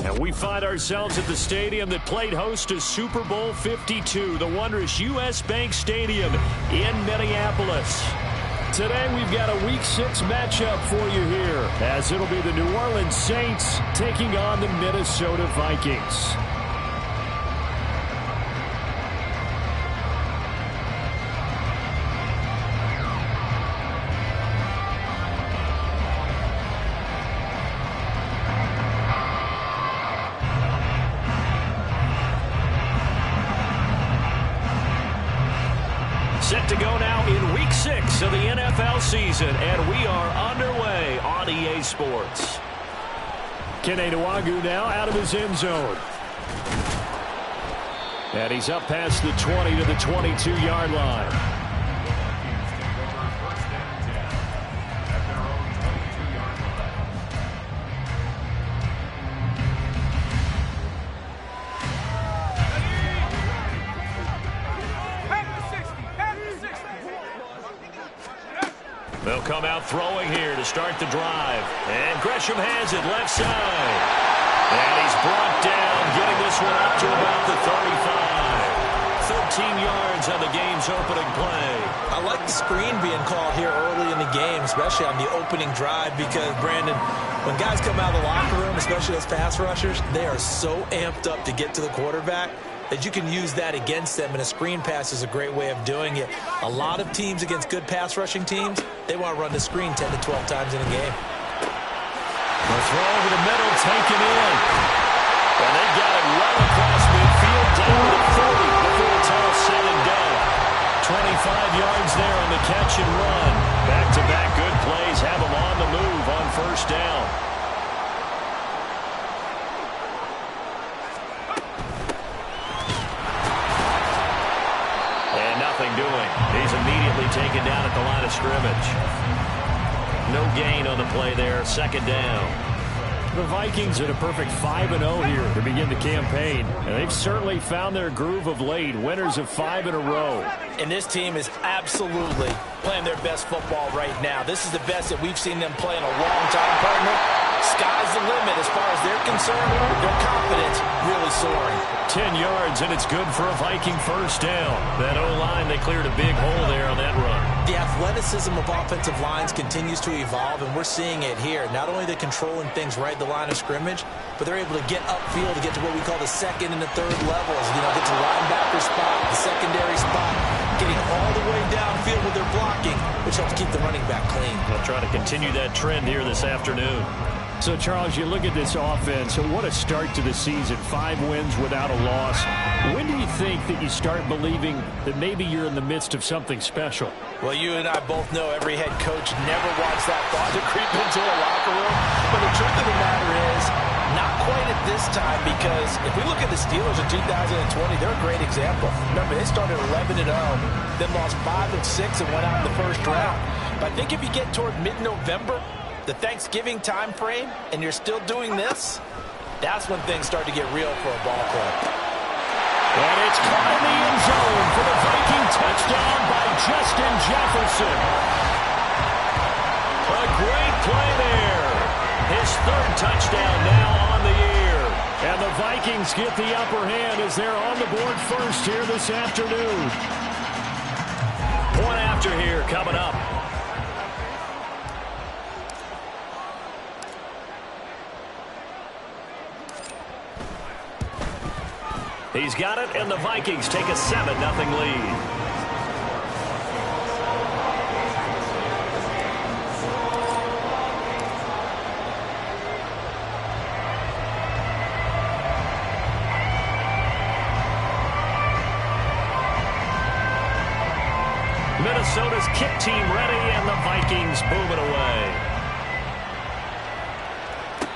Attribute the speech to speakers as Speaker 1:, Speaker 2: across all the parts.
Speaker 1: And we find ourselves at the stadium that played host to Super Bowl 52, the wondrous U.S. Bank Stadium in Minneapolis. Today we've got a Week 6 matchup for you here, as it'll be the New Orleans Saints taking on the Minnesota Vikings. Set to go now in Week 6 of the NFL season, and we are underway on EA Sports. Kene Nwangwu now out of his end zone. And he's up past the 20 to the 22-yard line. They'll come out throwing here to start the drive. And Gresham has it left side. And he's brought down, getting this one up to about the 35. 13 yards on the game's opening play.
Speaker 2: I like the screen being called here early in the game, especially on the opening drive, because, Brandon, when guys come out of the locker room, especially those pass rushers, they are so amped up to get to the quarterback that you can use that against them, and a screen pass is a great way of doing it. A lot of teams against good pass rushing teams, they want to run the screen 10 to 12 times in a game.
Speaker 1: The throw over the middle, taken in. And they got it right across midfield, down to the 40 before it's all said and done. 25 yards there on the catch and run. Back-to-back good plays have them on the move on first down. Doing. He's immediately taken down at the line of scrimmage. No gain on the play there. Second down. The Vikings at a perfect 5-0 here to begin the campaign. And they've certainly found their groove of late. Winners of 5 in a row.
Speaker 2: And this team is absolutely playing their best football right now. This is the best that we've seen them play in a long time, partner. Sky's the limit as far as they're concerned. Their confidence really soaring.
Speaker 1: 10 yards, and it's good for a Viking first down. That O-line, they cleared a big hole there on that run.
Speaker 2: The athleticism of offensive lines continues to evolve, and we're seeing it here. Not only are they controlling things right at the line of scrimmage, but they're able to get upfield to get to what we call the second and the third levels. You know, get to the linebacker spot, the secondary spot, getting all the way downfield with their blocking, which helps keep the running back clean.
Speaker 1: They'll try to continue that trend here this afternoon. So, Charles, you look at this offense, so what a start to the season. 5 wins without a loss. When do you think that you start believing that maybe you're in the midst of something special?
Speaker 2: Well, you and I both know every head coach never wants that thought to creep into a locker room. But the truth of the matter is, not quite at this time, because if we look at the Steelers in 2020, they're a great example. Remember, they started 11-0, then lost 5 of 6 and went out in the first round. But I think if you get toward mid-November, the Thanksgiving time frame, and you're still doing this, that's when things start to get real for a ball club.
Speaker 1: And it's caught in the end zone for the Viking touchdown by Justin Jefferson. A great play there. His 3rd touchdown now on the year. And the Vikings get the upper hand as they're on the board first here this afternoon. Point after here coming up. He's got it, and the Vikings take a 7-0 lead. Minnesota his kick team ready, and the Vikings boom it away.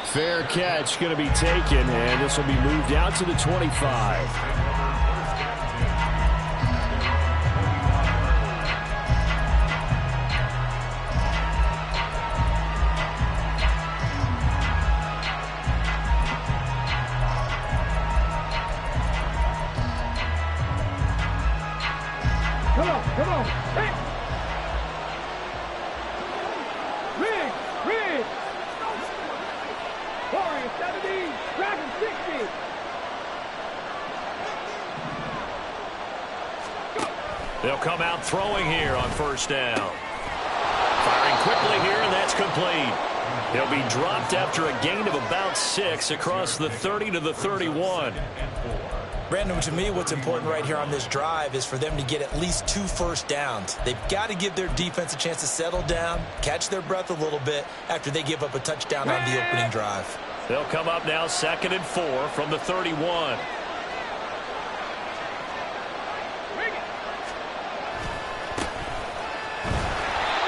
Speaker 1: Fair catch going to be taken, and this will be moved out to the 25.
Speaker 3: Come on. Hey. Rig. Warrior 70, Dragon 60.
Speaker 1: They'll come out throwing here on first down. Firing quickly here, and that's complete. He'll be dropped after a gain of about 6 across the 30 to the 31.
Speaker 2: Brandon, to me, what's important right here on this drive is for them to get at least 2 first downs. They've got to give their defense a chance to settle down, catch their breath a little bit after they give up a touchdown on the opening drive.
Speaker 1: They'll come up now 2nd and 4 from the 31.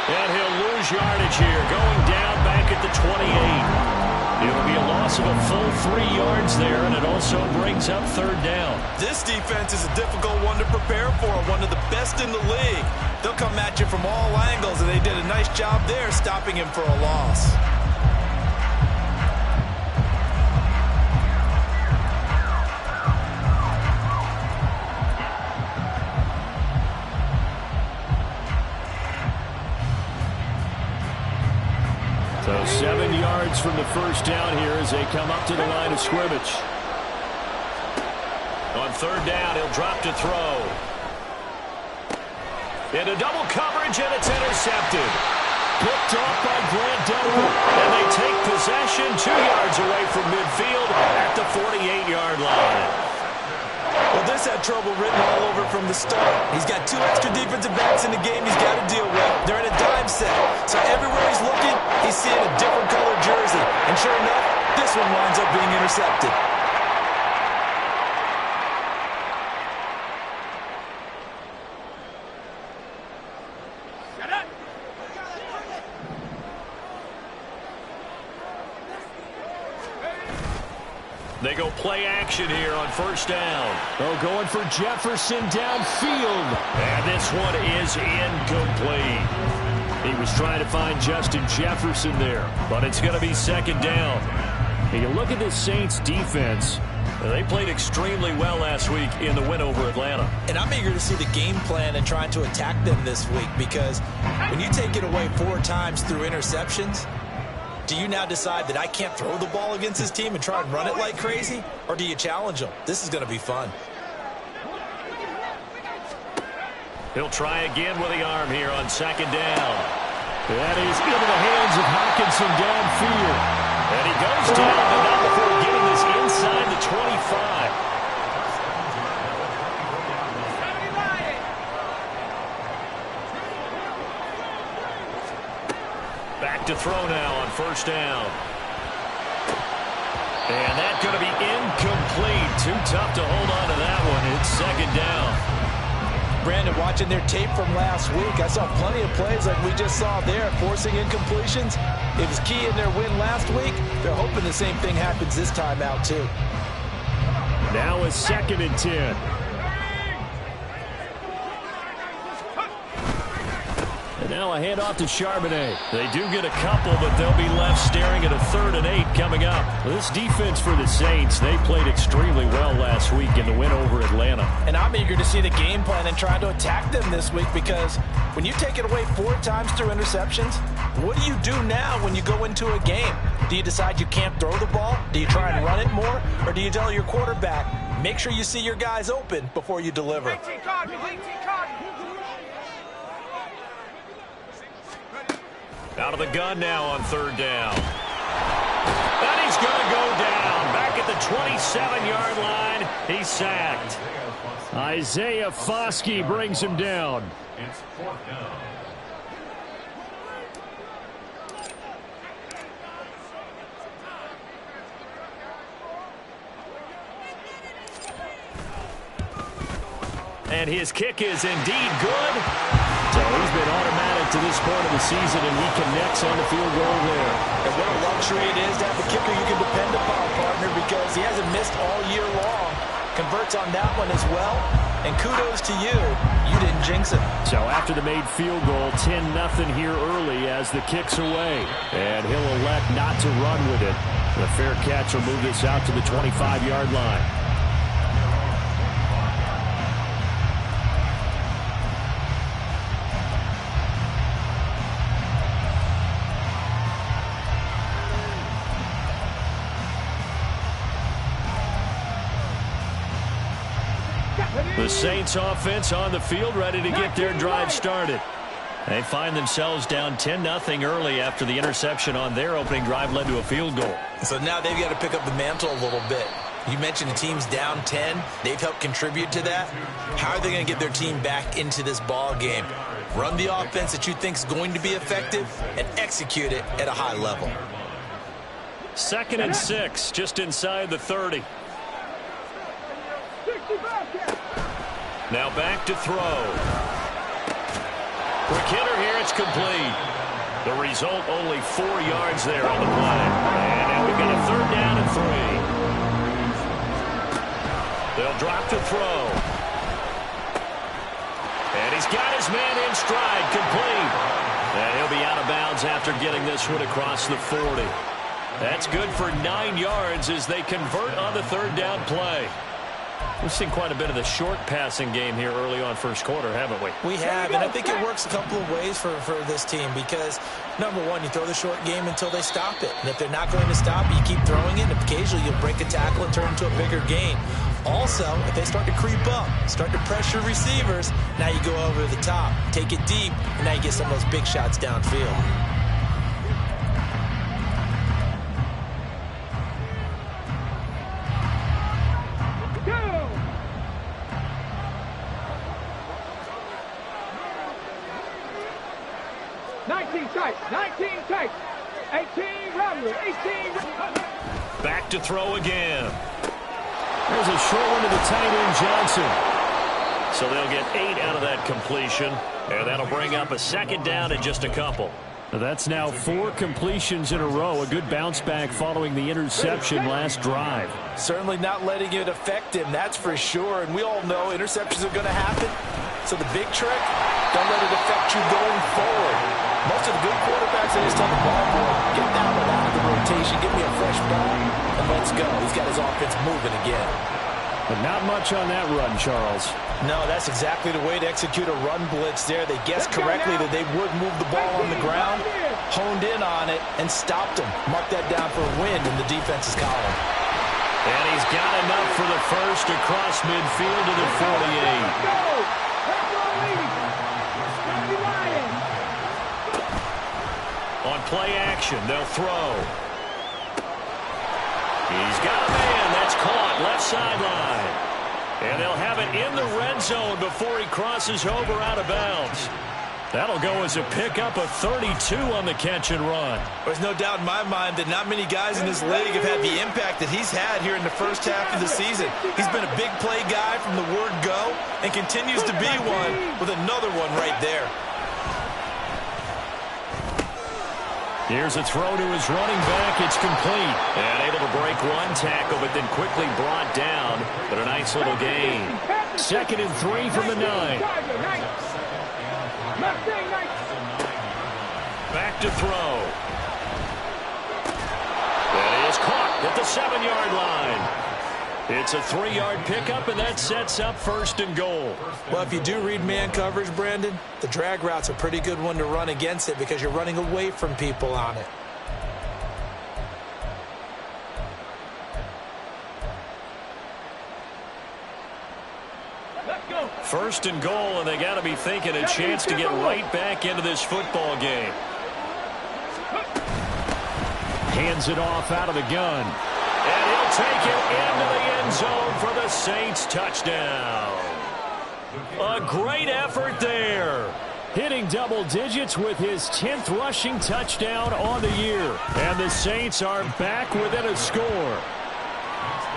Speaker 1: And he'll lose yardage here, going down back at the 28. It'll be a loss of a full 3 yards there, and it also brings up 3rd down.
Speaker 2: This defense is a difficult one to prepare for, one of the best in the league. They'll come at you from all angles, and they did a nice job there stopping him for a loss.
Speaker 1: So 7 yards from the first down here as they come up to the line of scrimmage. On 3rd down, he'll drop to throw. Into double coverage, and it's intercepted. Picked off by Grant Delpit, and they take possession 2 yards away from midfield at the 48-yard line.
Speaker 2: Well, this had trouble written all over from the start. He's got 2 extra defensive backs in the game he's got to deal with. They're in a dime set. So everywhere he's looking, he's seeing a different colored jersey. And sure enough, this one winds up being intercepted.
Speaker 1: They go play action here on first down. Oh, going for Jefferson downfield. And this one is incomplete. He was trying to find Justin Jefferson there, but it's going to be 2nd down. And you look at this Saints defense. They played extremely well last week in the win over Atlanta.
Speaker 2: And I'm eager to see the game plan and trying to attack them this week, because when you take it away 4 times through interceptions, do you now decide that I can't throw the ball against this team and try and run it like crazy? Or do you challenge them? This is going to be fun.
Speaker 1: He'll try again with the arm here on 2nd down. That is into the hands of Hockenson downfield. And he goes down, but not before getting this inside the 25. Back to throw now on first down. And that's going to be incomplete. Too tough to hold on to that one. It's 2nd down.
Speaker 2: Brandon, watching their tape from last week, I saw plenty of plays like we just saw there, forcing incompletions. It was key in their win last week. They're hoping the same thing happens this time out, too.
Speaker 1: Now a 2nd and 10. And now a handoff to Charbonnet. They do get a couple, but they'll be left staring at a 3rd and 8 coming up. Well, this defense for the Saints, they played extremely well last week in the win over Atlanta.
Speaker 2: And I'm eager to see the game plan and try to attack them this week, because when you take it away 4 times through interceptions, what do you do now when you go into a game? Do you decide you can't throw the ball? Do you try and run it more? Or do you tell your quarterback, make sure you see your guys open before you deliver?
Speaker 1: Out of the gun now on 3rd down. And he's going to go down. Back at the 27-yard line. He's sacked. Isaiah Foskey brings him down.
Speaker 3: It's 4th down.
Speaker 1: And his kick is indeed good to Well, he's been automatic to this point of the season, and he connects on the field goal there.
Speaker 2: And what a luxury it is to have a kicker you can depend upon, partner, because he hasn't missed all year long. Converts on that one as well. And kudos to you. You didn't jinx it.
Speaker 1: So after the made field goal, 10-0 here early as the kick's away. And he'll elect not to run with it. The fair catch will move this out to the 25-yard line. The Saints offense on the field, ready to get their drive started. They find themselves down 10-0 early after the interception on their opening drive led to a field goal.
Speaker 2: So now they've got to pick up the mantle a little bit. You mentioned the team's down 10. They've helped contribute to that. How are they going to get their team back into this ball game? Run the offense that you think is going to be effective and execute it at a high level.
Speaker 1: 2nd and 6, just inside the 30. Now back to throw. Quick hitter here, it's complete. The result, only 4 yards there on the play. And now we've got a 3rd down and 3. They'll drop to throw. And he's got his man in stride, complete. And he'll be out of bounds after getting this one across the 40. That's good for 9 yards as they convert on the 3rd down play. We've seen quite a bit of the short passing game here early on first quarter, haven't we?
Speaker 2: We have, and I think it works a couple of ways for this team because, number one, you throw the short game until they stop it. And if they're not going to stop it, you keep throwing it, and occasionally you'll break a tackle and turn it into a bigger gain. Also, if they start to creep up, start to pressure receivers, now you go over the top, take it deep, and now you get some of those big shots downfield.
Speaker 1: Back to throw again. There's a short one to the tight end, Johnson. So they'll get 8 out of that completion, and that'll bring up a 2nd down and just a couple. That's now 4 completions in a row. A good bounce back following the interception last drive.
Speaker 2: Certainly not letting it affect him, that's for sure. And we all know interceptions are going to happen. So the big trick, don't let it affect you going forward. Most of the good quarterbacks, they just tell the ball boy, get that one out of the rotation, give me a fresh ball, and let's go. He's got his offense moving again.
Speaker 1: But not much on that run, Charles.
Speaker 2: No, that's exactly the way to execute a run blitz there. They guessed correctly that they would move the ball on the ground, honed in on it, and stopped them. Mark that down for a win in the defense's column.
Speaker 1: And he's got enough for the first across midfield to the 48. On play action, they'll throw. He's got a man. That's caught left sideline. And they'll have it in the red zone before he crosses over out of bounds. That'll go as a pickup of 32 on the catch and run.
Speaker 2: There's no doubt in my mind that not many guys in this league have had the impact that he's had here in the first half of the season. He's been a big play guy from the word go and continues to be one with another one right there.
Speaker 1: Here's a throw to his running back. It's complete. And able to break one tackle, but then quickly brought down. But a nice little gain. 2nd and 3 from the 9. Back to throw. That is caught at the 7-yard line. It's a 3-yard pickup, and that sets up 1st and goal.
Speaker 2: Well, if you do read man coverage, Brandon, the drag route's a pretty good one to run against it because you're running away from people on it.
Speaker 3: Let's go.
Speaker 1: 1st and goal, and they got to be thinking a chance to get right back into this football game. Hands it off out of the gun. And he'll take it into the end zone for the Saints touchdown. A great effort there. Hitting double digits with his 10th rushing touchdown on the year. And the Saints are back within a score.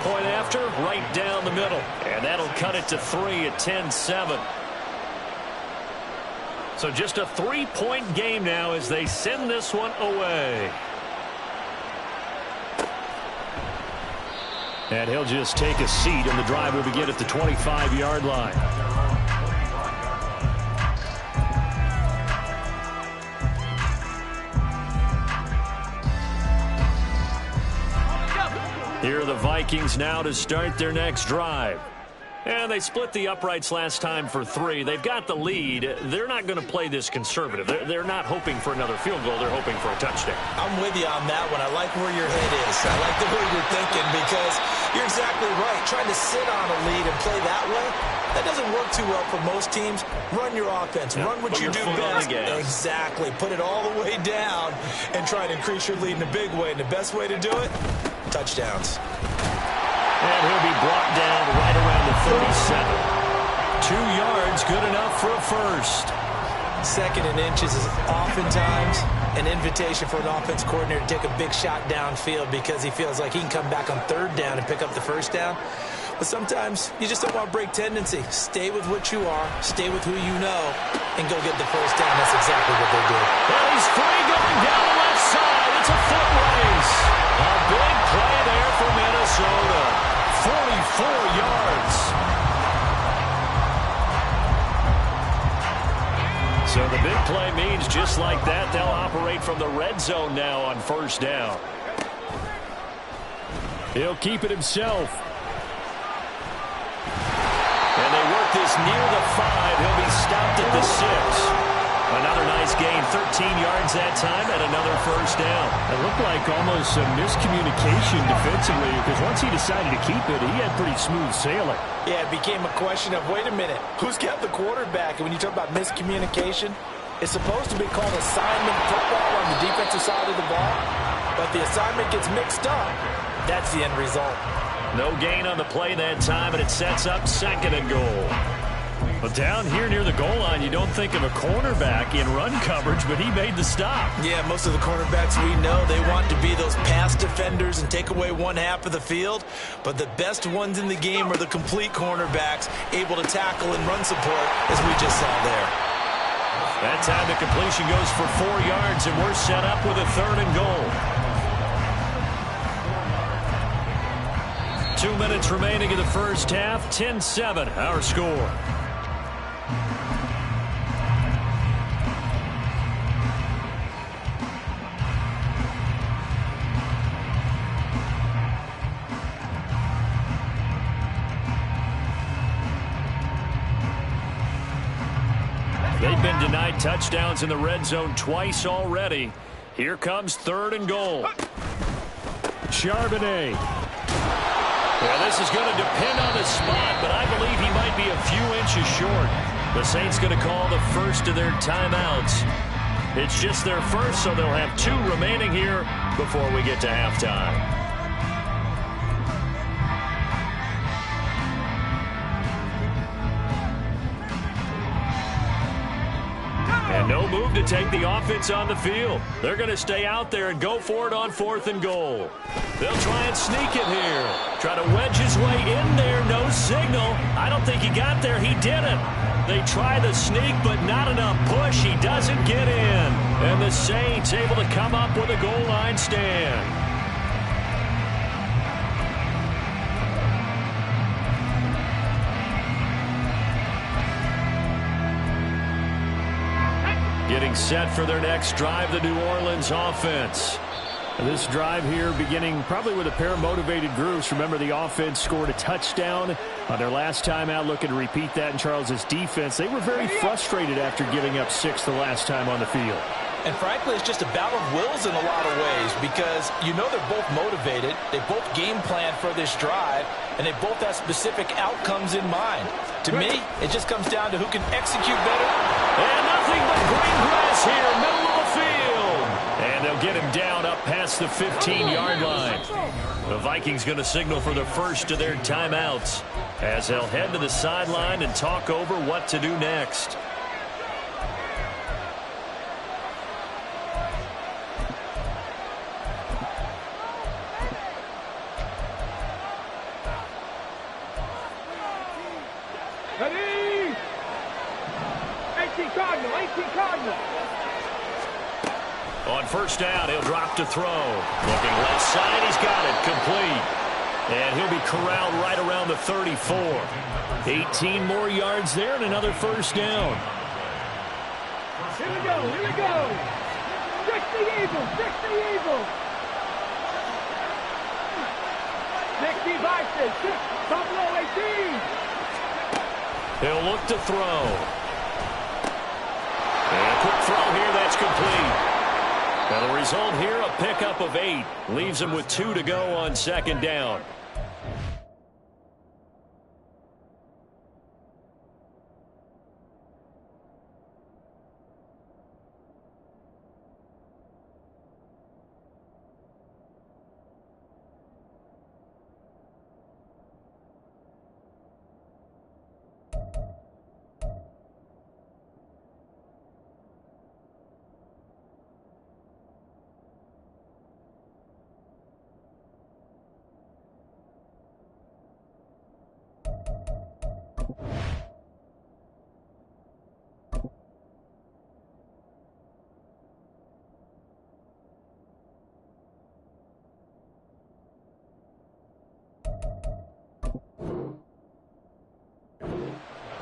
Speaker 1: Point after, right down the middle. And that'll cut it to 3 at 10-7. So just a 3-point game now as they send this one away. And he'll just take a seat, and the drive will begin at the 25-yard line. Here are the Vikings now to start their next drive. And they split the uprights last time for 3. They've got the lead. They're not going to play this conservative. They're not hoping for another field goal. They're hoping for a touchdown.
Speaker 2: I'm with you on that one. I like where your head is. I like the way you're thinking because you're exactly right. Trying to sit on a lead and play that way, that doesn't work too well for most teams. Run your offense. Run what you do best. Exactly. Put it all the way down and try to increase your lead in a big way. And the best way to do it, touchdowns.
Speaker 1: And he'll be brought down right around the 37. 2 yards, good enough for a first.
Speaker 2: 2nd and inches is oftentimes an invitation for an offense coordinator to take a big shot downfield because he feels like he can come back on 3rd down and pick up the 1st down. But sometimes you just don't want to break tendency. Stay with what you are, stay with who you know, and go get the 1st down. That's exactly what they did.
Speaker 1: And he's free going down the left side. It's a foot race. A big play there for Minnesota. 44 yards. So the big play means just like that, they'll operate from the red zone now on 1st down. He'll keep it himself. And they work this near the 5. He'll be stopped at the 6. Another nice gain, 13 yards that time, and another 1st down.
Speaker 4: It looked like almost some miscommunication defensively because once he decided to keep it, he had pretty smooth sailing.
Speaker 2: Yeah, it became a question of, wait a minute, who's got the quarterback? And when you talk about miscommunication, it's supposed to be called assignment football on the defensive side of the ball, but the assignment gets mixed up. That's the end result.
Speaker 1: No gain on the play that time, and it sets up 2nd and goal. But down here near the goal line, you don't think of a cornerback in run coverage, but he made the stop.
Speaker 2: Yeah, most of the cornerbacks we know, they want to be those pass defenders and take away one half of the field. But the best ones in the game are the complete cornerbacks, able to tackle and run support, as we just saw there.
Speaker 1: That time the completion goes for 4 yards, and we're set up with a 3rd and goal. 2 minutes remaining in the 1st half, 10-7, our score. They've been denied touchdowns in the red zone twice already. Here comes 3rd and goal.
Speaker 4: Charbonnet.
Speaker 1: Well, this is going to depend on the spot, but I believe he might be a few inches short. The Saints going to call the first of their timeouts. It's just their first, so they'll have 2 remaining here before we get to halftime. And no move to take the offense on the field. They're going to stay out there and go for it on 4th and goal. They'll try and sneak it here. Try to wedge his way in there. No signal. I don't think he got there. He didn't. They try the sneak, but not enough push. He doesn't get in. And the Saints able to come up with a goal line stand. Getting set for their next drive, the New Orleans offense.
Speaker 4: This drive here beginning probably with a pair of motivated groups. Remember, the offense scored a touchdown on their last time out, looking to repeat that in Charles's defense. They were very frustrated after giving up 6 the last time on the field.
Speaker 2: And frankly, it's just a battle of wills in a lot of ways because you know they're both motivated. They both game plan for this drive, and they both have specific outcomes in mind. To me, it just comes down to who can execute better.
Speaker 1: And nothing but green grass here, middle of the field. And they'll get him down up past the 15-yard line. The Vikings going to signal for the first of their timeouts as they'll head to the sideline and talk over what to do next.
Speaker 3: Ready? 18 Cardinal, 18 Cardinal.
Speaker 1: On first down, he'll drop to throw. Looking left side, he's got it. Complete. And he'll be corralled right around the 34. 18 more yards there and another first down.
Speaker 3: Here we go, here we go. 60 Eagles, 60 Eagles. 65, 6, Buffalo 18.
Speaker 1: He'll look to throw. And a quick throw here, that's complete. Now the result here, a pickup of 8. Leaves him with 2 to go on second down.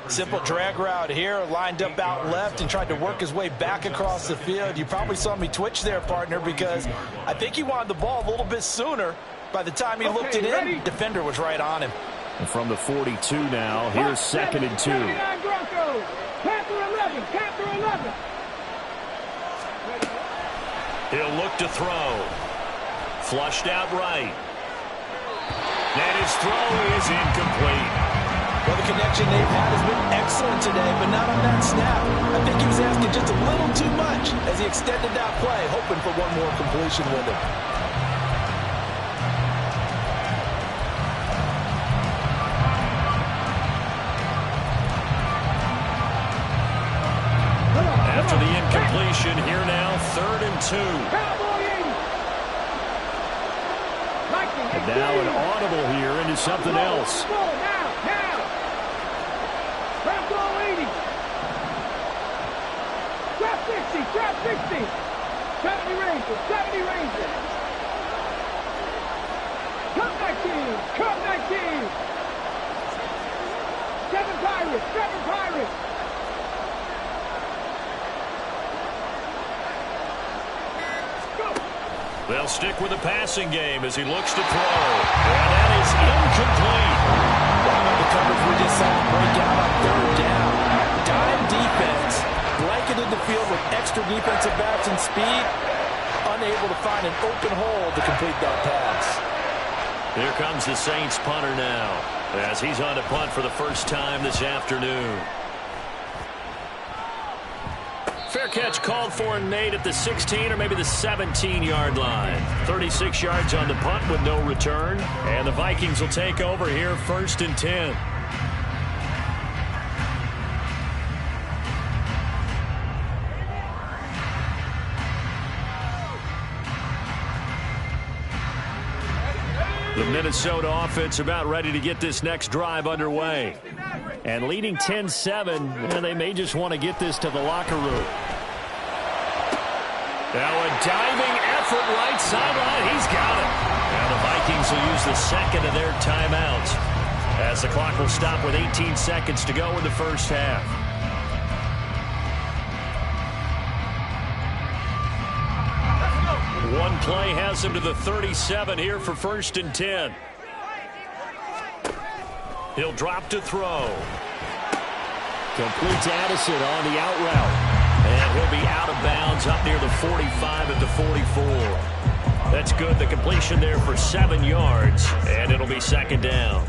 Speaker 2: Simple drag route here, lined up out left and tried to work his way back across the field. You probably saw me twitch there, partner, because I think he wanted the ball a little bit sooner. By the time he looked it in, defender was right on him.
Speaker 4: And from the 42 now, here's second and 2.
Speaker 1: He'll look to throw. Flushed out right. And his throw is incomplete.
Speaker 2: Well, the connection they've had has been excellent today, but not on that snap. I think he was asking just a little too much as he extended that play, hoping for one more completion with him.
Speaker 1: After the incompletion, here now, 3rd and 2.
Speaker 4: And now an audible here into something else.
Speaker 3: Trap 60. 70 Rangers, 70 Rangers. Comeback team, comeback team. 7 Pirates, 7 Pirates. Go.
Speaker 1: They'll stick with the passing game as he looks to throw. And that is incomplete.
Speaker 2: The coverage we just saw break out on 3rd down. Dime defense. Blanketed the field with extra defensive backs and speed, unable to find an open hole to complete that pass.
Speaker 1: Here comes the Saints punter now, as he's on to punt for the first time this afternoon. Fair catch called for and made at the 16 or maybe the 17-yard line. 36 yards on the punt with no return, and the Vikings will take over here 1st and 10. The Minnesota offense about ready to get this next drive underway. And leading 10-7, they may just want to get this to the locker room. Now a diving effort right sideline. He's got it. Now the Vikings will use the second of their timeouts as the clock will stop with 18 seconds to go in the first half. One play has him to the 37 here for 1st and 10. He'll drop to throw.
Speaker 4: Complete to Addison on the out route.
Speaker 1: And he'll be out of bounds up near the 45 at the 44. That's good. The completion there for 7 yards. And it'll be 2nd down.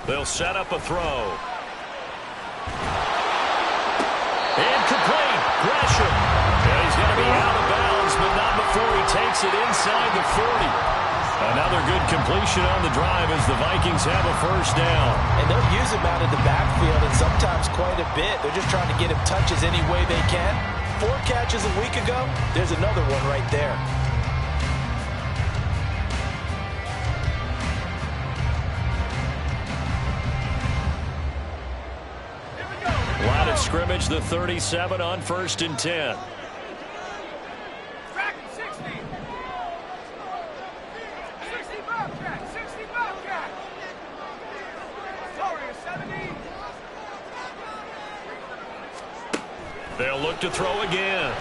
Speaker 1: They'll set up a throw. Incomplete. Pressure. And he's going to be out of bounds, but not before he takes it inside the 40. Another good completion on the drive as the Vikings have a first down.
Speaker 2: And they'll use him out of the backfield, and sometimes quite a bit. They're just trying to get him touches any way they can. 4 catches a week ago. There's another one right there.
Speaker 1: Line of scrimmage, the 37 on 1st and 10.
Speaker 3: Track 60. 60 Bobcat. 60 Bobcat. Warrior 70.
Speaker 1: They'll look to throw again.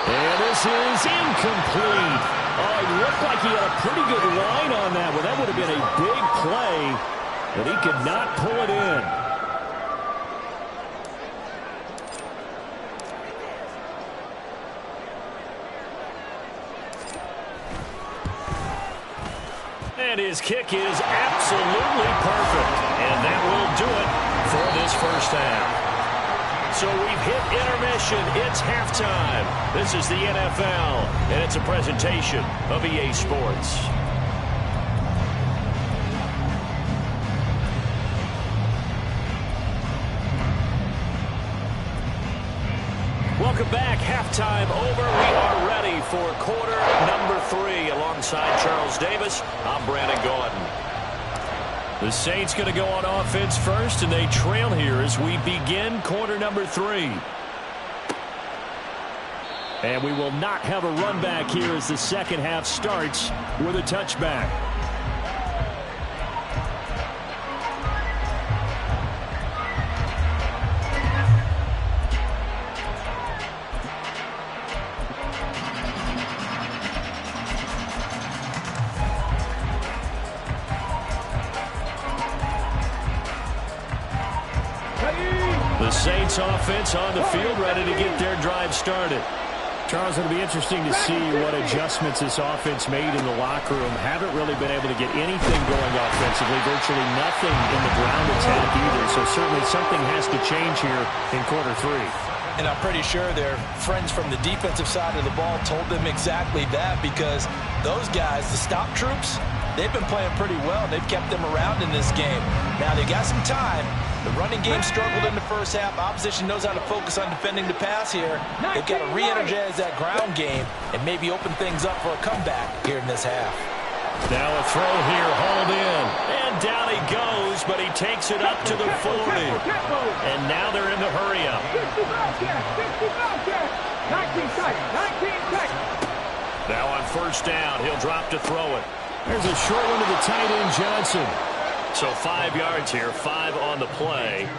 Speaker 1: And this is incomplete. Oh, it looked like he had a pretty good line on that one. That would have been a big play. But he could not pull it in. And his kick is absolutely perfect. And that will do it for this first half. So we've hit intermission. It's halftime. This is the NFL, and it's a presentation of EA Sports. Welcome back. Halftime over. We are ready for quarter number 3. Alongside Charles Davis, I'm Brandon Gordon. The Saints going to go on offense first, and they trail here as we begin quarter number 3. And we will not have a run back here as the second half starts with a touchback. The Saints offense on the field, ready to get their drive started. Charles, it'll be interesting to see what adjustments this offense made in the locker room. Haven't really been able to get anything going offensively, virtually nothing in the ground attack either. So certainly something has to change here in quarter 3.
Speaker 2: And I'm pretty sure their friends from the defensive side of the ball told them exactly that, because those guys, the stop troops, they've been playing pretty well. They've kept them around in this game. Now, they got some time. The running game struggled in the first half. Opposition knows how to focus on defending the pass here. They've got to re-energize that ground game and maybe open things up for a comeback here in this half.
Speaker 1: Now a throw here, hauled in. And down he goes, but he takes it up to the 40. And now they're in the hurry-up.
Speaker 3: 50 Bobcat. 50 Bobcat. 19 seconds. 19 seconds.
Speaker 1: Now on first down, he'll drop to throw it. There's a short one to the tight end, Johnson. So 5 yards here, 5 on the play.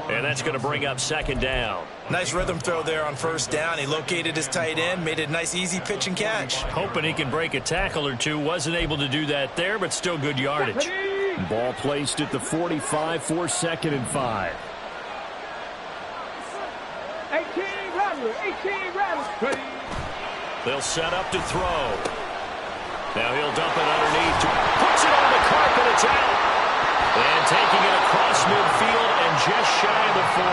Speaker 1: And that's going to bring up second down.
Speaker 2: Nice rhythm throw there on first down. He located his tight end, made it a nice, easy pitch and catch.
Speaker 1: Hoping he can break a tackle or two. Wasn't able to do that there, but still good yardage. Ball placed at the 45 for 2nd and 5.
Speaker 3: 18 Rattler. 18 Rattler.
Speaker 1: They'll set up to throw. Now he'll dump it underneath. Puts it on the carpet. It's out. And taking it across midfield and just shy of the 40.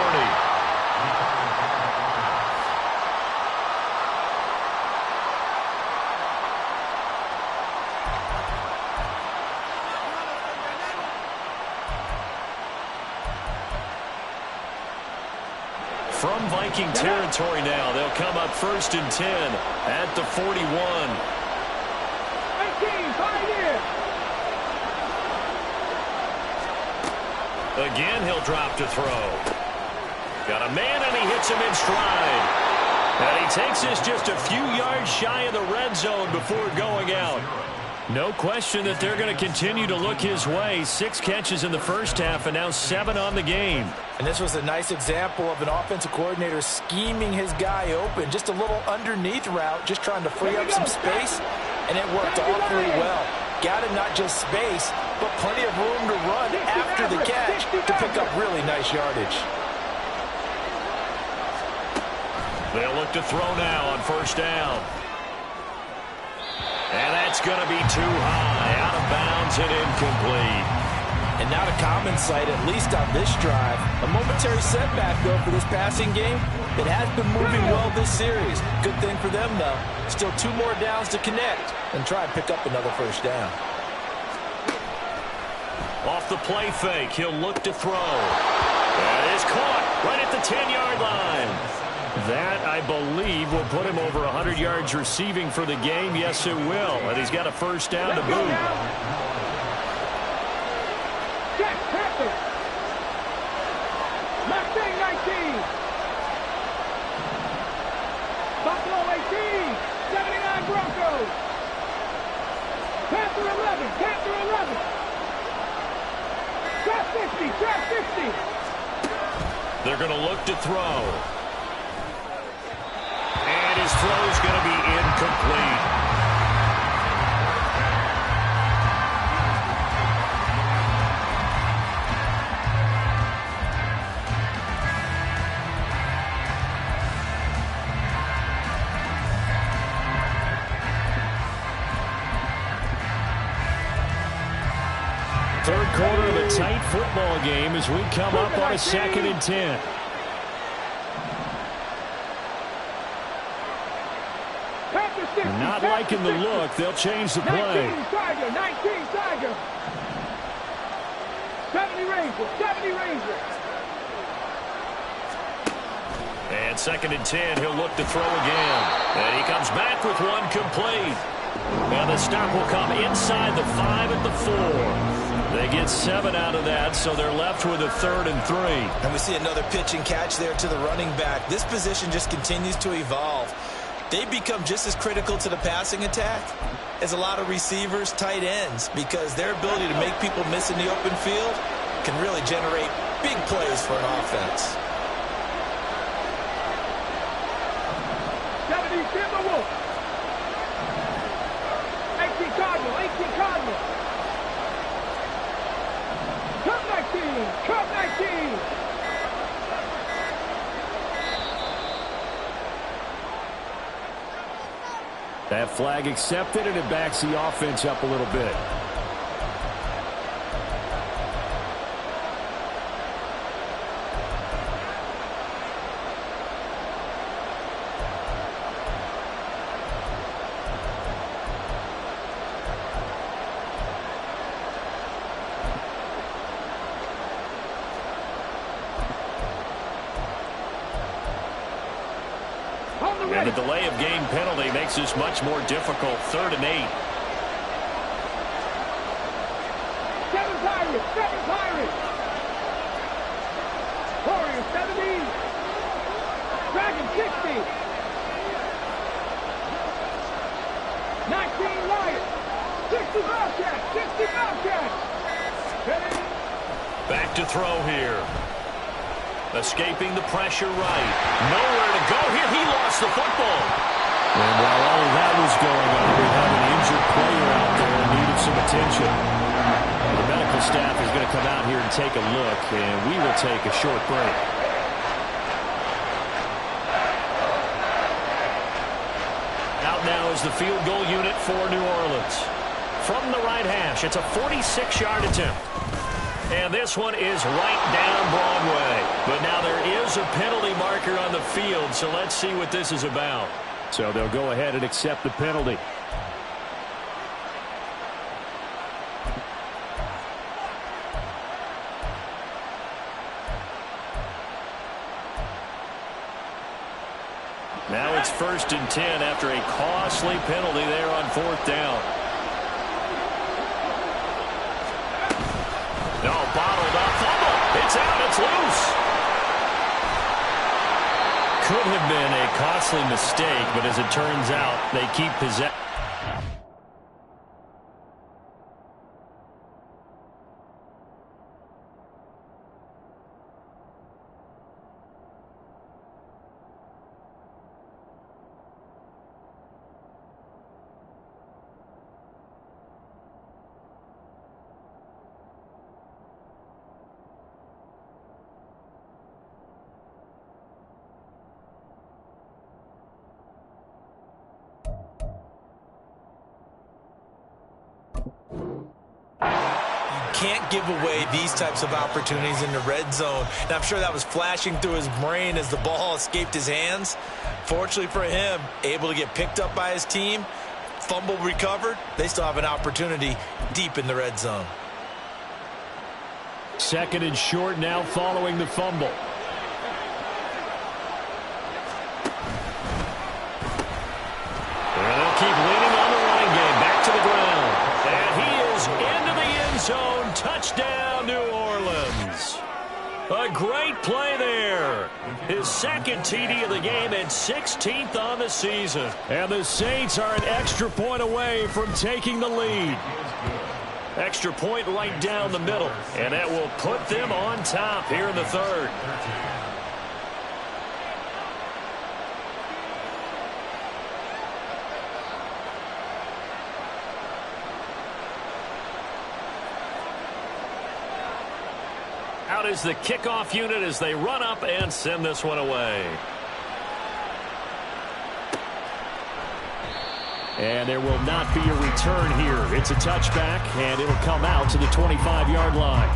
Speaker 1: From Viking territory now, they'll come up 1st and 10 at the 41.
Speaker 3: 18, 5 years.
Speaker 1: Again, he'll drop to throw. Got a man, and he hits him in stride. And he takes this just a few yards shy of the red zone before going out. No question that they're going to continue to look his way. 6 catches in the first half, and now 7 on the game.
Speaker 2: And this was a nice example of an offensive coordinator scheming his guy open. Just a little underneath route, just trying to free up some space, and it worked awfully well. Got him not just space, but plenty of room to run after the catch to pick up really nice yardage.
Speaker 1: They'll look to throw now on first down. And that's going to be too high, out of bounds and incomplete.
Speaker 2: And not a common sight, at least on this drive. A momentary setback, though, for this passing game. It has been moving well this series. Good thing for them, though. Still 2 more downs to connect and try and pick up another first down.
Speaker 1: Off the play fake, he'll look to throw. That is caught right at the 10-yard line. That, I believe, will put him over 100 yards receiving for the game. Yes, it will. And he's got a first down to boot.
Speaker 3: Jack Panther. Mustang 19. Buffalo 18. 79 Broncos. Panther 11. Panther 11. Trap 50. Trap 50.
Speaker 1: They're going to look to throw. And his throw is going to be incomplete. Third quarter of a tight football game as we come up on a 2nd and 10. Not liking the look. They'll change the play.
Speaker 3: 19 Tiger, 19 Tiger. 70 Ranger, 70 Ranger.
Speaker 1: And 2nd and 10, he'll look to throw again. And he comes back with one complete. And the stop will come inside the 5 at the 4. They get 7 out of that, so they're left with a 3rd and 3.
Speaker 2: And we see another pitch and catch there to the running back. This position just continues to evolve. They become just as critical to the passing attack as a lot of receivers, tight ends, because their ability to make people miss in the open field can really generate big plays for an offense.
Speaker 3: 70 Timberwolf. 18 Cardinal, 18 Cardinal. Cup 19, Cup 19.
Speaker 4: That flag accepted, and it backs the offense up a little bit.
Speaker 1: And the delay of game penalty makes this much more difficult. 3rd and 8.
Speaker 3: 7 Pirates, 7 Pirates. Warriors 70. Dragon 60. 19 Lions. 60 Bobcats, 60 Bobcats.
Speaker 1: Back to throw here. Escaping the pressure right. Nowhere to go here. He lost the football.
Speaker 4: And while all of that was going on, we have an injured player out there and needed some attention. The medical staff is going to come out here and take a look, and we will take a short break.
Speaker 1: Out now is the field goal unit for New Orleans. From the right hash, it's a 46-yard attempt. And this one is right down Broadway. But now there is a penalty marker on the field, so let's see what this is about.
Speaker 4: So they'll go ahead and accept the penalty.
Speaker 1: Now it's 1st and 10 after a costly penalty there on 4th down. No, bottled up, fumble. It's out, it's loose. Could have been a costly mistake, but as it turns out, they keep possession.
Speaker 2: Can't give away these types of opportunities in the red zone. And I'm sure that was flashing through his brain as the ball escaped his hands. Fortunately for him, able to get picked up by his team, fumble recovered. They still have an opportunity deep in the red zone.
Speaker 1: Second and short now following the fumble. And they'll keep leaning on the running game. Back to the ground. And he is into the end zone. Touchdown, New Orleans. A great play there. His second TD of the game and 16th on the season. And the Saints are an extra point away from taking the lead. Extra point right down the middle. And that will put them on top here in the third. Out is the kickoff unit as they run up and send this one away. And there will not be a return here. It's a touchback, and it'll come out to the 25-yard line.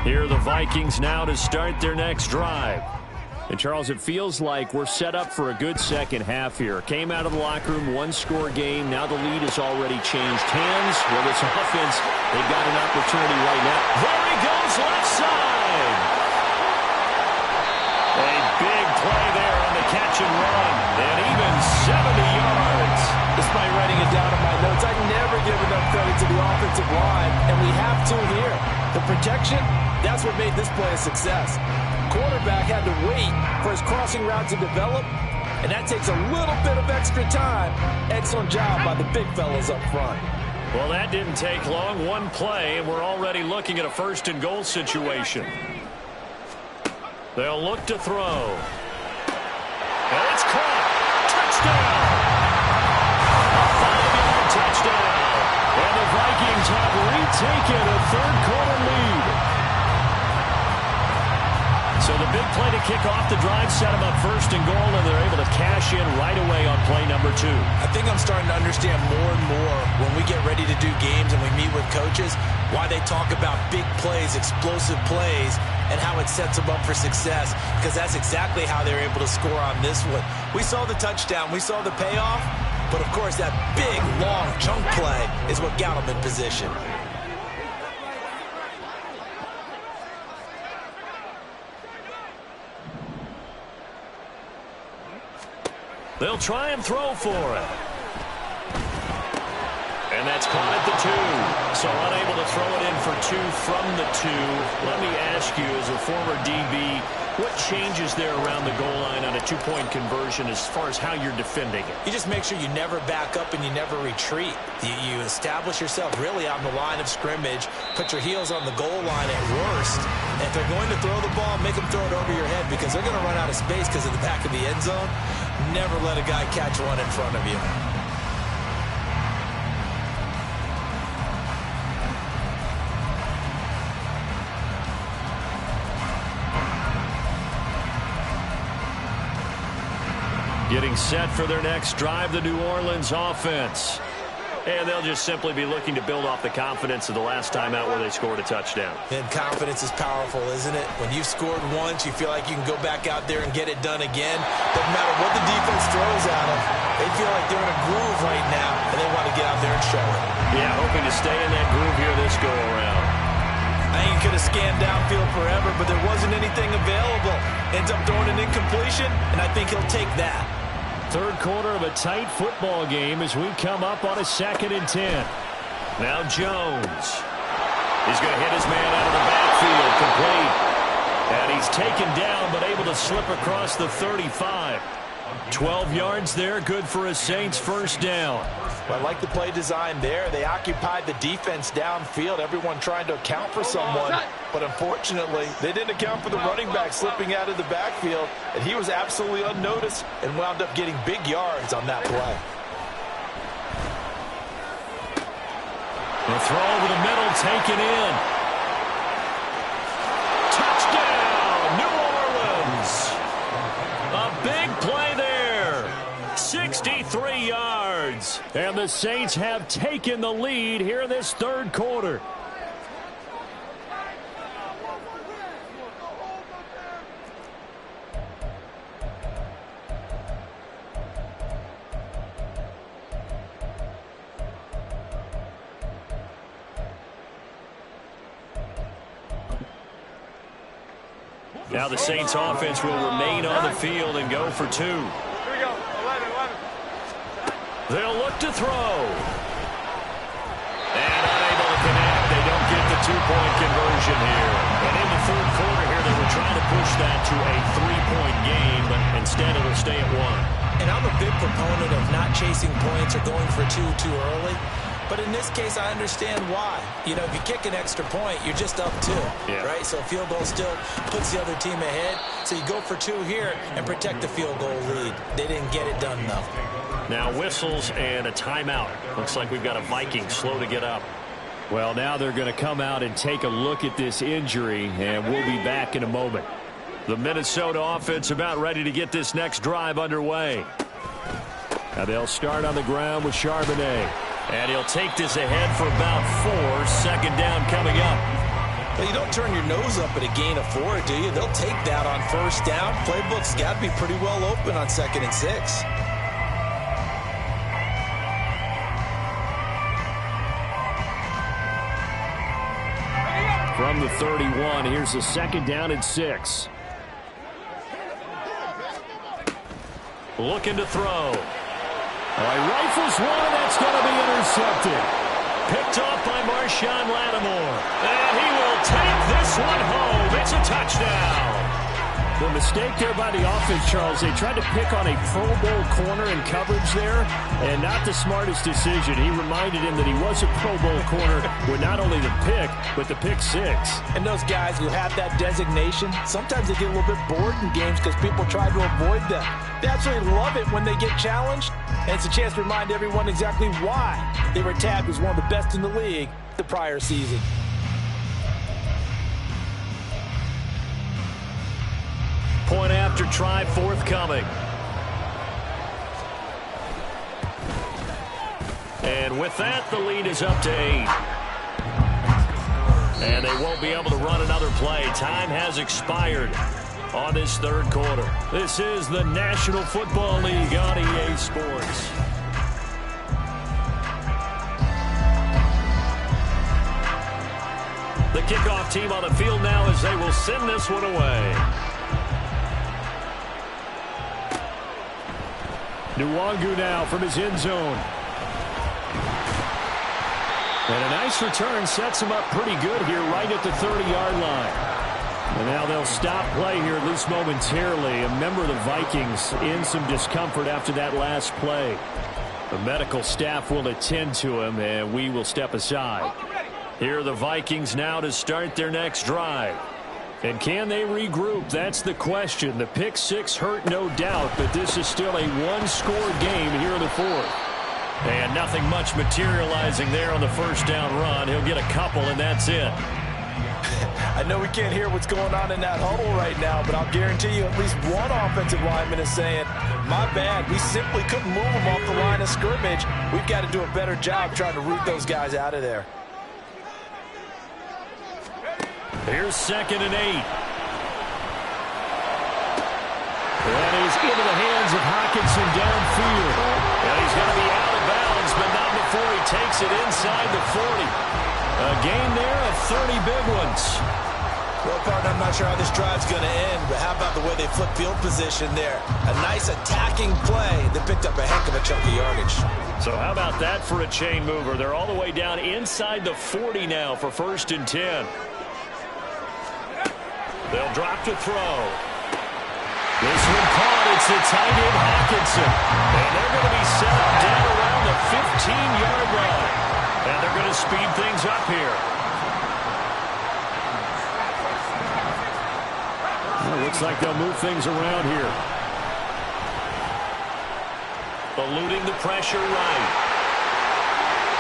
Speaker 1: Here are the Vikings now to start their next drive. And, Charles, it feels like we're set up for a good second half here. Came out of the locker room, one-score game. Now the lead has already changed hands. Well, this offense, they've got an opportunity right now. There he goes, left side. A big play there on the catch and run. And even 70 yards.
Speaker 2: Despite writing it down in my notes, I never give enough credit to the offensive line, and we have to here. The protection, that's what made this play a success. Quarterback had to wait for his crossing route to develop, and that takes a little bit of extra time. Excellent job by the big fellas up front.
Speaker 1: Well, that didn't take long. One play, and we're already looking at a first-and-goal situation. They'll look to throw. And it's caught. Touchdown! A 5-yard touchdown. And the Vikings have retaken a third-quarter lead. So the big play to kick off the drive set them up first and goal, and they're able to cash in right away on play number 2.
Speaker 2: I think I'm starting to understand more and more when we get ready to do games and we meet with coaches why they talk about big plays, explosive plays, and how it sets them up for success, because that's exactly how they're able to score on this one. We saw the touchdown. We saw the payoff. But, of course, that big, long chunk play is what got them in position.
Speaker 1: They'll try and throw for it. And that's caught at the 2. So unable to throw it in for 2 from the 2. Let me ask you, as a former DB, what changes there around the goal line on a 2-point conversion as far as how you're defending it?
Speaker 2: You just make sure you never back up and you never retreat. You establish yourself really on the line of scrimmage, put your heels on the goal line at worst. And if they're going to throw the ball, make them throw it over your head, because they're going to run out of space because of the back of the end zone. Never let a guy catch one in front of you.
Speaker 1: Getting set for their next drive, the New Orleans offense. And they'll just simply be looking to build off the confidence of the last time out where they scored a touchdown.
Speaker 2: And confidence is powerful, isn't it? When you've scored once, you feel like you can go back out there and get it done again. Doesn't matter what the defense throws at them. They feel like they're in a groove right now, and they want to get out there and show it.
Speaker 1: Yeah, hoping to stay in that groove here this go-around.
Speaker 2: I think he could have scanned downfield forever, but there wasn't anything available. Ends up throwing an incompletion, and I think he'll take that.
Speaker 1: Third quarter of a tight football game as we come up on a 2nd and 10. Now Jones. He's going to hit his man out of the backfield, complete. And he's taken down, but able to slip across the 35. 12 yards there, good for a Saints first down.
Speaker 2: Well, I like the play design there. They occupied the defense downfield, everyone trying to account for someone. But unfortunately, they didn't account for the running back slipping out of the backfield, and he was absolutely unnoticed and wound up getting big yards on that play.
Speaker 1: The throw over the middle, taken in. Touchdown, New Orleans. A big play there. 63 yards. And the Saints have taken the lead here in this third quarter. Now the Saints offense will remain on the field and go for two.
Speaker 3: Here we go. 11.
Speaker 1: They'll look to throw. And unable to connect. They don't get the two-point conversion here. And in the third quarter here, they were trying to push that to a three-point game, but instead it'll stay at one.
Speaker 2: And I'm a big proponent of not chasing points or going for two too early. But in this case, I understand why. You know, if you kick an extra point, you're just up two, right? So a field goal still puts the other team ahead. So you go for two here and protect the field goal lead. They didn't get it done enough.
Speaker 1: Now whistles and a timeout. Looks like we've got a Viking slow to get up.
Speaker 4: Well, now they're going to come out and take a look at this injury, and we'll be back in a moment.
Speaker 1: The Minnesota offense about ready to get this next drive underway.
Speaker 4: Now they'll start on the ground with Charbonnet.
Speaker 1: And he'll take this ahead for about 4. Second down coming up.
Speaker 2: Well, you don't turn your nose up at a gain of 4, do you? They'll take that on first down. Playbook's got to be pretty well open on 2nd and 6.
Speaker 4: From the 31, here's the 2nd down and 6.
Speaker 1: Looking to throw. He rifles one. That's going to be intercepted. Picked off by Marshawn Lattimore. And he will take this one home. It's a touchdown.
Speaker 4: The mistake there by the offense, Charles, they tried to pick on a Pro Bowl corner in coverage there, and not the smartest decision. He reminded him that he was a Pro Bowl corner with not only the pick, but the pick 6.
Speaker 2: And those guys who have that designation, sometimes they get a little bit bored in games because people try to avoid them. They absolutely love it when they get challenged, and it's a chance to remind everyone exactly why they were tabbed as one of the best in the league the prior season.
Speaker 1: Point after try forthcoming. And with that, the lead is up to 8. And they won't be able to run another play. Time has expired on this third quarter. This is the National Football League on EA Sports. The kickoff team on the field now as they will send this one away.
Speaker 4: Nwangu now from his end zone. And a nice return sets him up pretty good here right at the 30-yard line. And now they'll stop play here, at least momentarily. A member of the Vikings in some discomfort after that last play. The medical staff will attend to him, and we will step aside.
Speaker 1: Here are the Vikings now to start their next drive.
Speaker 4: And can they regroup? That's the question. The pick 6 hurt, no doubt, but this is still a one-score game here in the fourth.
Speaker 1: And nothing much materializing there on the first down run. He'll get a couple, and that's it.
Speaker 2: I know we can't hear what's going on in that huddle right now, but I'll guarantee you at least one offensive lineman is saying, my bad, we simply couldn't move them off the line of scrimmage. We've got to do a better job trying to root those guys out of there.
Speaker 1: Here's 2nd and 8.
Speaker 4: And he's into the hands of Hockenson downfield.
Speaker 1: And he's going to be out of bounds, but not before he takes it inside the 40. A gain there of 30 big ones.
Speaker 2: Well, partner, I'm not sure how this drive's going to end, but how about the way they flip field position there? A nice attacking play that picked up a heck of a chunk of yardage.
Speaker 1: So how about that for a chain mover? They're all the way down inside the 40 now for 1st and 10. They'll drop to throw. This one caught. It's the tight end Hockenson. And they're going to be set up down around the 15-yard line. And they're going to speed things up here.
Speaker 4: Well, looks like they'll move things around here.
Speaker 1: Eluding the pressure right.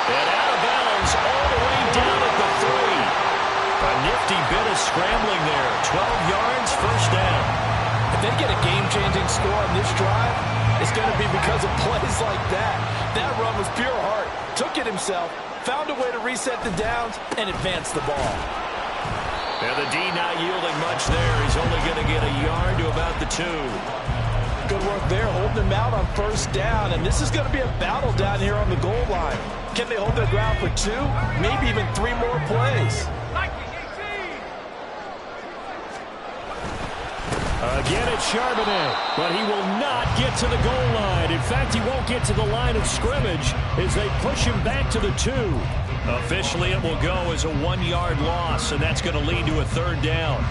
Speaker 1: And out of bounds all the way down at the 3. A nifty bit of scrambling there. 12 yards, first down.
Speaker 2: If they get a game-changing can score on this drive, it's going to be because of plays like that. That run was pure heart. Took it himself, found a way to reset the downs, and advance the ball.
Speaker 1: And the D not yielding much there. He's only going to get a yard to about the 2.
Speaker 2: Good work there, holding him out on first down. And this is going to be a battle down here on the goal line. Can they hold their ground for 2, maybe even 3 more plays?
Speaker 1: Again, it's Charbonnet, but he will not get to the goal line. In fact, he won't get to the line of scrimmage as they push him back to the 2. Officially, it will go as a 1-yard loss, and that's going to lead to a 3rd down.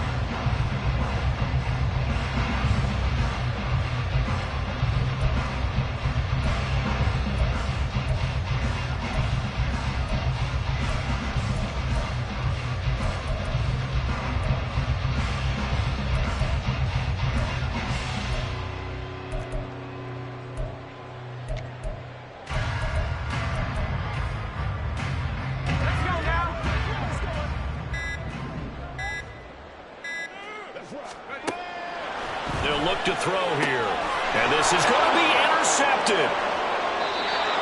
Speaker 1: They'll look to throw here. And this is going to be intercepted.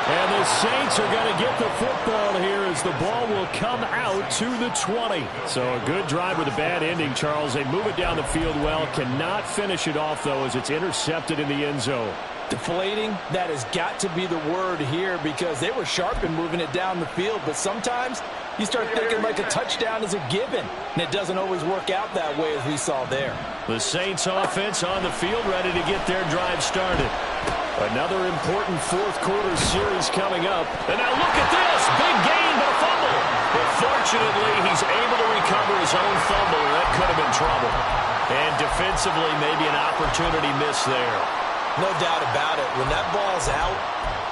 Speaker 1: And the Saints are going to get the football here as the ball will come out to the 20. So a good drive with a bad ending, Charles. They move it down the field well. Cannot finish it off, though, as it's intercepted in the end zone.
Speaker 2: Deflating, that has got to be the word here because they were sharp in moving it down the field. But sometimes you start thinking like a touchdown is a given. And it doesn't always work out that way as we saw there.
Speaker 1: The Saints offense on the field ready to get their drive started. Another important fourth-quarter series coming up. And now look at this. Big gain, but a fumble. But fortunately, he's able to recover his own fumble. That could have been trouble. And defensively, maybe an opportunity miss there.
Speaker 2: No doubt about it. When that ball's out,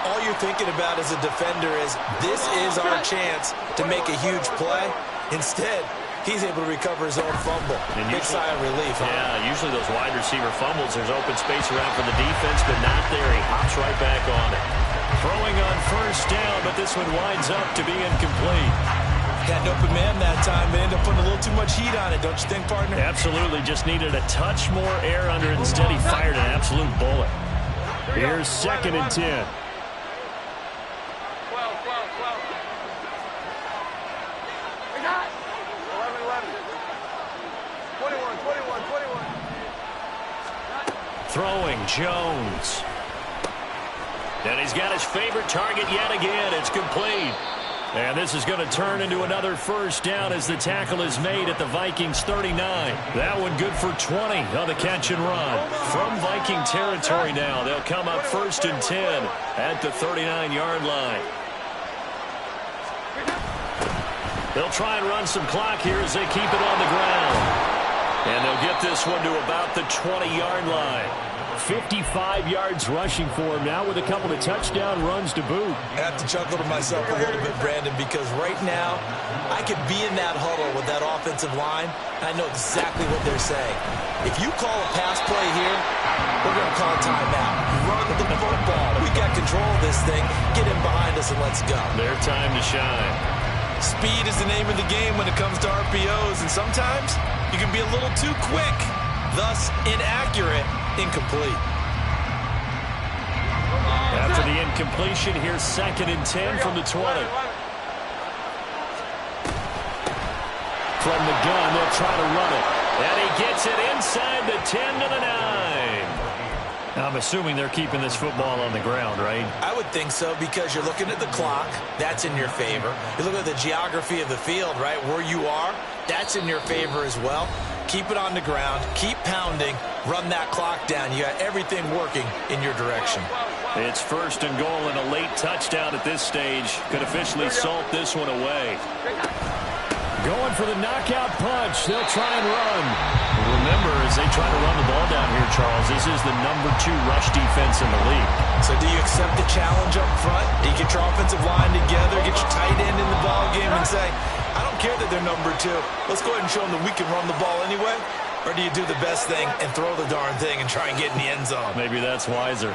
Speaker 2: all you're thinking about as a defender is this is our chance to make a huge play. Instead, he's able to recover his own fumble. And big sigh of relief.
Speaker 1: Yeah, usually those wide receiver fumbles, there's open space around for the defense, but not there. He hops right back on it. Throwing on first down, but this one winds up to be incomplete.
Speaker 2: Got an open man that time, but ended up putting a little too much heat on it, don't you think, partner?
Speaker 1: Absolutely. Just needed a touch more air under it. Instead, he fired an absolute bullet. Here's 2nd and 10.
Speaker 3: 12. 11. 21.
Speaker 1: Throwing, Jones. And he's got his favorite target yet again. It's complete. And this is going to turn into another first down as the tackle is made at the Vikings 39. That one good for 20 on the catch and run. From Viking territory now, they'll come up 1st and 10 at the 39-yard line. They'll try and run some clock here as they keep it on the ground. And they'll get this one to about the 20-yard line. 55 yards rushing for him now with a couple of touchdown runs to boot.
Speaker 2: I have to chuckle to myself a little bit, Brandon, because right now I could be in that huddle with that offensive line, and I know exactly what they're saying. If you call a pass play here, we're going to call a timeout. Run the football. We got control of this thing. Get in behind us and let's go.
Speaker 1: Their time to shine.
Speaker 2: Speed is the name of the game when it comes to RPOs, and sometimes you can be a little too quick, thus inaccurate. Incomplete.
Speaker 1: After the incompletion, here's 2nd and 10 from the 20. From the gun, they'll try to run it. And he gets it inside the 10 to the 9. I'm assuming they're keeping this football on the ground, right?
Speaker 2: I would think so because you're looking at the clock. That's in your favor. You look at the geography of the field, right, where you are. That's in your favor as well. Keep it on the ground. Keep pounding. Run that clock down. You got everything working in your direction.
Speaker 1: It's 1st and goal and a late touchdown at this stage. Could officially salt this one away. Going for the knockout punch. They'll try and run. Remember, as they try to run the ball down here, Charles, this is the #2 rush defense in the league.
Speaker 2: So do you accept the challenge up front? Do you get your offensive line together, get your tight end in the ball game and say, I don't care that they're #2. Let's go ahead and show them that we can run the ball anyway? Or do you do the best thing and throw the darn thing and try and get in the end zone?
Speaker 1: Maybe that's wiser.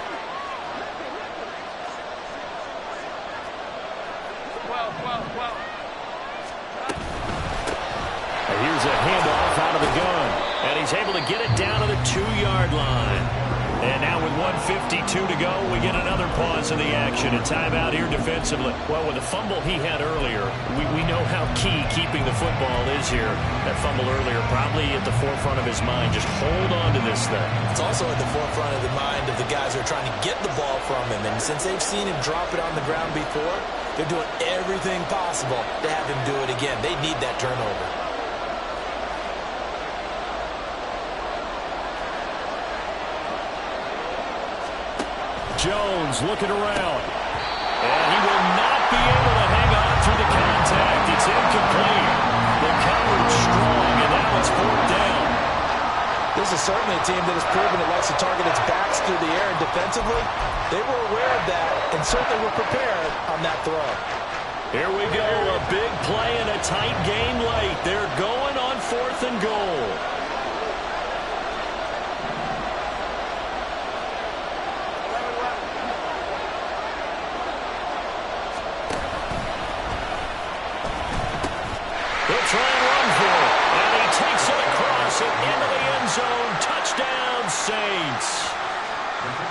Speaker 3: 12.
Speaker 1: Here's a handoff out of the gun. And he's able to get it down to the 2-yard line. And now with 1:52 to go, we get another pause in the action. A timeout here defensively. Well, with the fumble he had earlier, we know how key keeping the football is here. That fumble earlier probably at the forefront of his mind. Just hold on to this thing.
Speaker 2: It's also at the forefront of the mind of the guys who are trying to get the ball from him. And since they've seen him drop it on the ground before, they're doing everything possible to have him do it again. They need that turnover.
Speaker 1: Jones looking around. And he will not be able to hang on through the contact. It's incomplete. The coverage strong, and now it's 4th down.
Speaker 2: This is certainly a team that has proven it likes to target its backs through the air, and defensively, they were aware of that and certainly were prepared on that throw.
Speaker 1: Here we go, a big play in a tight game late. They're going on 4th and goal. They'll try and run for it. And he takes it across and into the end zone. Touchdown, Saints.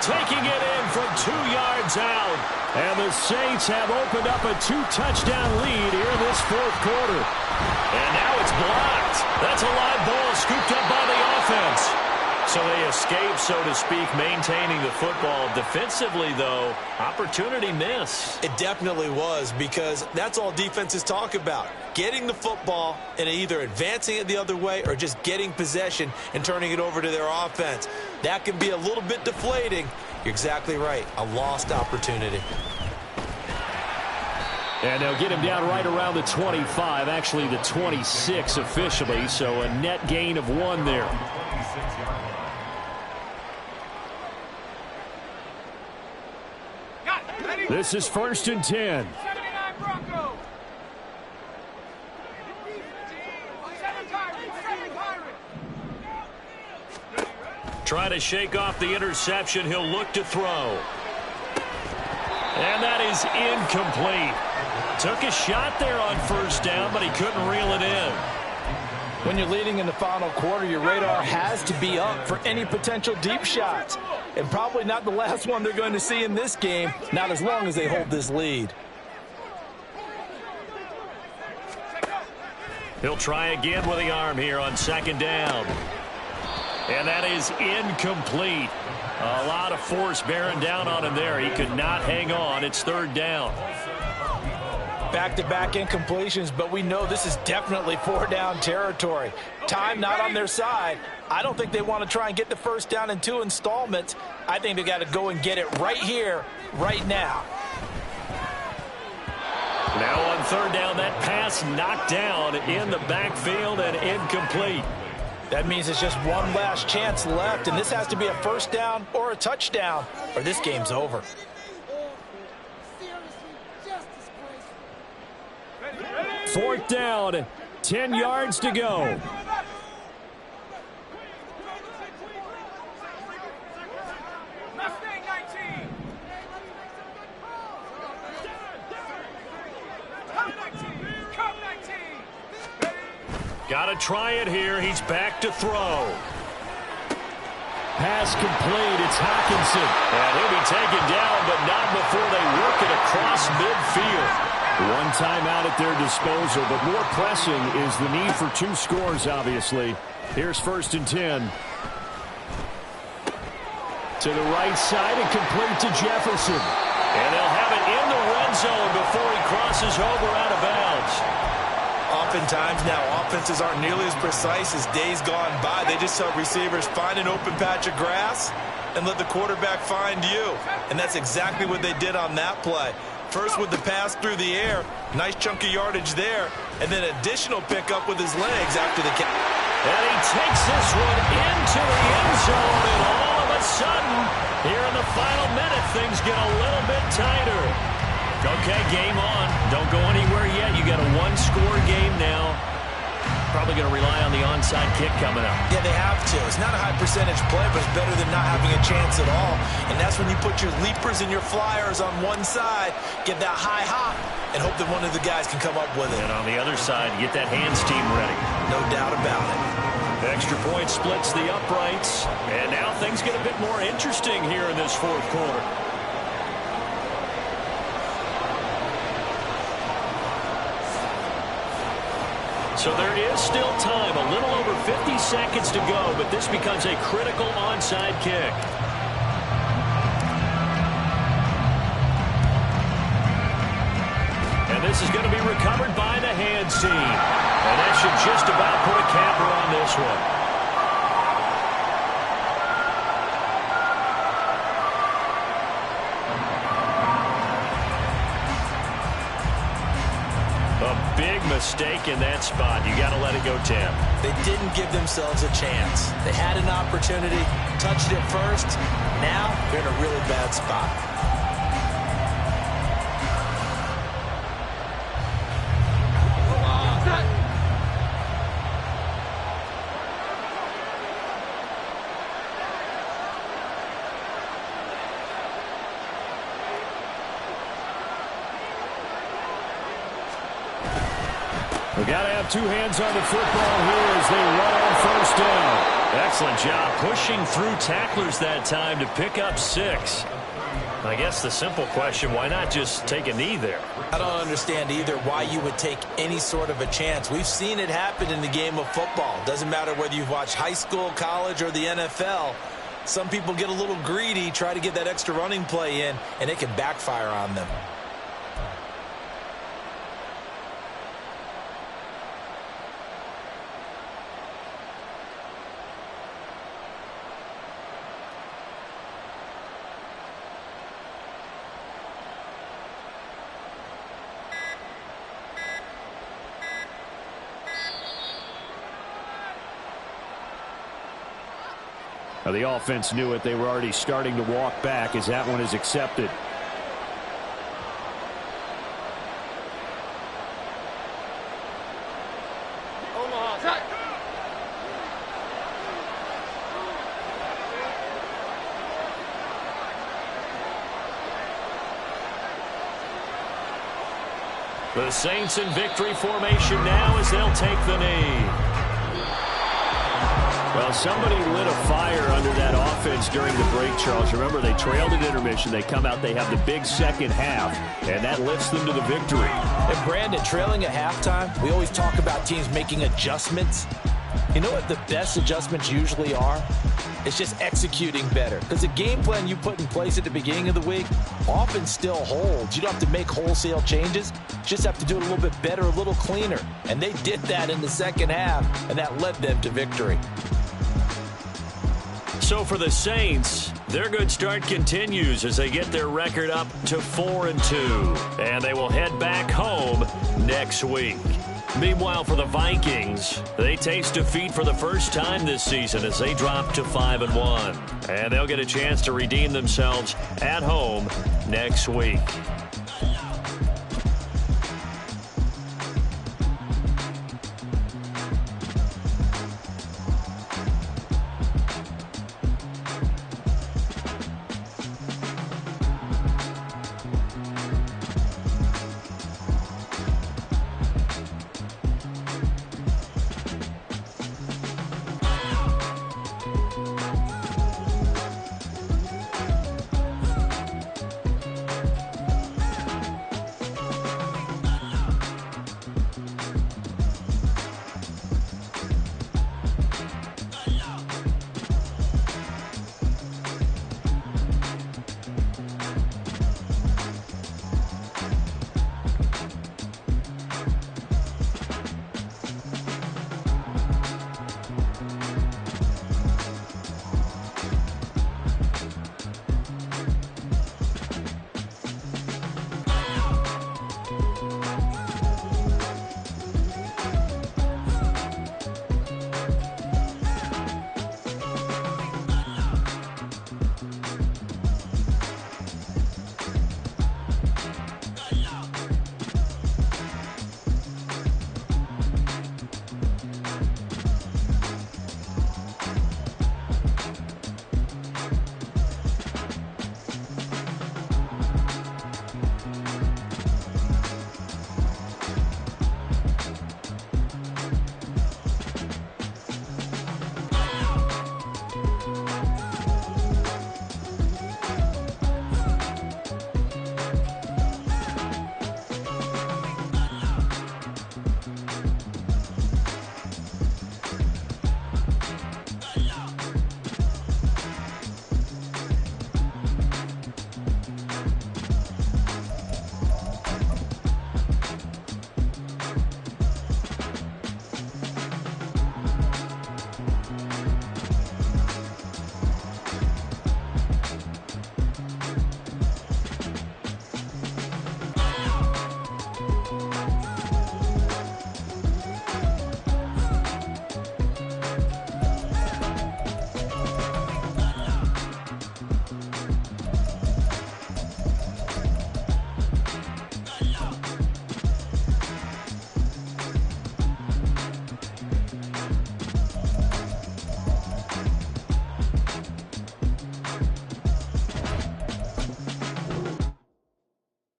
Speaker 1: Taking it in from 2 yards out. And the Saints have opened up a 2-touchdown lead here in this 4th quarter. And now it's blocked. That's a live ball scooped up by the offense. So they escape, so to speak, maintaining the football. Defensively, though, opportunity miss.
Speaker 2: It definitely was, because that's all defenses talk about. Getting the football and either advancing it the other way or just getting possession and turning it over to their offense. That can be a little bit deflating. You're exactly right. A lost opportunity.
Speaker 1: And they'll get him down right around the 25, actually the 26 officially, so a net gain of 1 there. This is 1st and 10.
Speaker 3: 79 Broncos.
Speaker 1: Try to shake off the interception. He'll look to throw. And that is incomplete. Took a shot there on 1st down, but he couldn't reel it in.
Speaker 2: When you're leading in the final quarter, your radar has to be up for any potential deep shots. And probably not the last one they're going to see in this game, not as long as they hold this lead.
Speaker 1: He'll try again with the arm here on 2nd down. And that is incomplete. A lot of force bearing down on him there. He could not hang on. It's 3rd down.
Speaker 2: Back-to-back incompletions, but we know this is definitely 4-down territory. Time not on their side. I don't think they want to try and get the 1st down in 2 installments. I think they got to go and get it right here, right now.
Speaker 1: Now on 3rd down, that pass knocked down in the backfield and incomplete.
Speaker 2: That means it's just one last chance left, and this has to be a 1st down or a touchdown, or this game's over.
Speaker 1: 4th down, 10 yards to go.
Speaker 3: Mustang 19. Come 19.
Speaker 1: Got to try it here. He's back to throw. Pass complete. It's Hawkinson. And he'll be taken down, but not before they work it across midfield. One timeout at their disposal, but more pressing is the need for 2 scores, obviously. Here's 1st and 10. To the right side and complete to Jefferson. And they'll have it in the red zone before he crosses over out of bounds.
Speaker 2: Oftentimes now, offenses aren't nearly as precise as days gone by. They just tell receivers, find an open patch of grass and let the quarterback find you. And that's exactly what they did on that play. First with the pass through the air, nice chunk of yardage there, and then additional pickup with his legs after the catch.
Speaker 1: And he takes this one into the end zone, and all of a sudden, here in the final minute, things get a little bit tighter. Okay, game on. Don't go anywhere yet. You got a 1-score game now. Probably going to rely on the onside kick coming up.
Speaker 2: Yeah, they have to. It's not a high percentage play, but it's better than not having a chance at all. And that's when you put your leapers and your flyers on one side, get that high hop, and hope that one of the guys can come up with it.
Speaker 1: And on the other side, get that hands team ready.
Speaker 2: No doubt about it.
Speaker 1: Extra point splits the uprights. And now things get a bit more interesting here in this fourth quarter. So there is still time, a little over 50 seconds to go, but this becomes a critical onside kick. And this is going to be recovered by the hands team. And that should just about put a capper on this one. Big mistake in that spot. You got to let it go, Tim.
Speaker 2: They didn't give themselves a chance. They had an opportunity, touched it first. Now they're in a really bad spot.
Speaker 1: We got to have two hands on the football here as they run on first down. Excellent job pushing through tacklers that time to pick up 6. I guess the simple question, why not just take a knee there?
Speaker 2: I don't understand either why you would take any sort of a chance. We've seen it happen in the game of football. Doesn't matter whether you've watched high school, college, or the NFL. Some people get a little greedy, try to get that extra running play in, and it can backfire on them.
Speaker 4: Now the offense knew it. They were already starting to walk back as that one is accepted.
Speaker 1: The Saints in victory formation now as they'll take the knee.
Speaker 4: Well, somebody lit a fire under that offense during the break, Charles. Remember, they trailed at intermission. They come out, they have the big second half, and that lifts them to the victory.
Speaker 2: And Brandon, trailing at halftime, we always talk about teams making adjustments. You know what the best adjustments usually are? It's just executing better. Because the game plan you put in place at the beginning of the week often still holds. You don't have to make wholesale changes. You just have to do it a little bit better, a little cleaner. And they did that in the second half, and that led them to victory.
Speaker 1: So for the Saints, their good start continues as they get their record up to 4-2. And they will head back home next week. Meanwhile, for the Vikings, they taste defeat for the first time this season as they drop to 5-1. And they'll get a chance to redeem themselves at home next week.